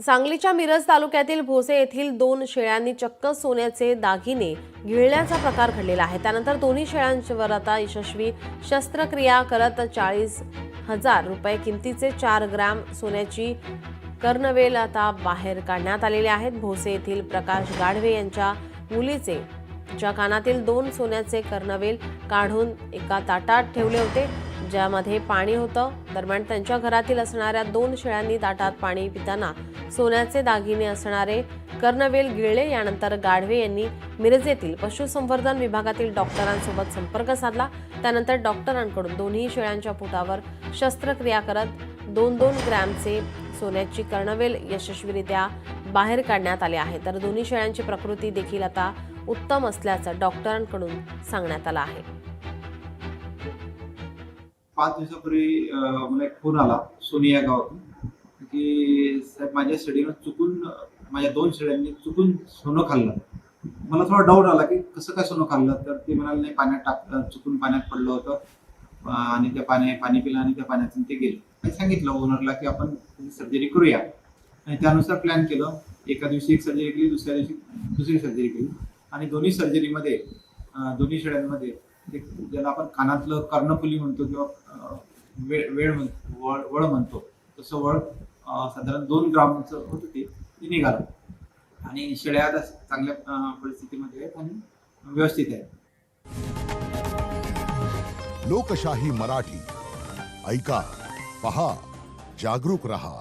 सांगलीच्या मिरज तालुक्यातील भोसे येथील 2 शेळ्यांनी चक्क सोन्याचे दागिने गिळण्याचा प्रकार घडलेला आहे। त्यानंतर दोन्ही शेळ्यांवर आता यशस्वी शस्त्रक्रिया करत 40,000 रुपये किमतीचे 4 ग्रॅम सोन्याची कर्णवेल आता बाहेर काढण्यात आलेले आहेत। भोसे येथील प्रकाश गाढवे यांच्या मुलीचे च्या कानातील 2 सोन्याचे कर्णवेल काढून एका ताटात ठेवले होते, ज्यामध्ये पाणी होतं। दरम्यान त्यांच्या घरातील असणाऱ्या 2 शेळ्यांनी ताटात पाणी पिताना सोन्याचे दागिने असणारे कर्णवेल गिळले। यानंतर गाढवे यांनी मिरज येथील पशुसंवर्धन विभागातील डॉक्टरांसोबत संपर्क साधला। त्यानंतर डॉक्टरांकडून दोन्ही शेळ्यांच्या पोटावर शस्त्रक्रिया करत 2-2 ग्रॅमचे सोन्याची कर्णवेल यशस्वीरित्या बाहेर काढण्यात आले आहे। तर दोन्ही शेळ्यांची प्रकृती देखील आता उत्तम असल्याचं डॉक्टरांकडून सांगण्यात आलं आहे। 5 दिवसापूर्वी मला एक फोन आला सोनिया गावातून की साहेब माझ्या शेळीनं चुकून माझ्या 2 शेळ्यांनी चुकून सोनं खाल्लं। मला थोडा डाऊट आला की कसं काय सोनं खाल्लं, तर ते म्हणाले नाही पाण्यात चुकून पाण्यात पडलं होतं आणि त्या पाणी पिलं आणि त्या पाण्यातून ते गेलं। मी सांगितलं ओनरला की आपण सर्जरी करूया आणि त्यानुसार प्लॅन केलं। एका दिवशी एक सर्जरी केली, दुसऱ्या दिवशी दुसरी सर्जरी केली आणि दोन्ही सर्जरीमध्ये दोन्ही शेळ्यांमध्ये ज्याला आपण कानातलं कर्णफुली म्हणतो किंवा वळ म्हणतो तसं वळ साधारण 2 ग्रामचं होतं ते निघालं आणि शेळ्या आता चांगल्या परिस्थितीमध्ये आहेत आणि व्यवस्थित आहेत। लोकशाही मराठी ऐका, पहा, जागरूक रहा।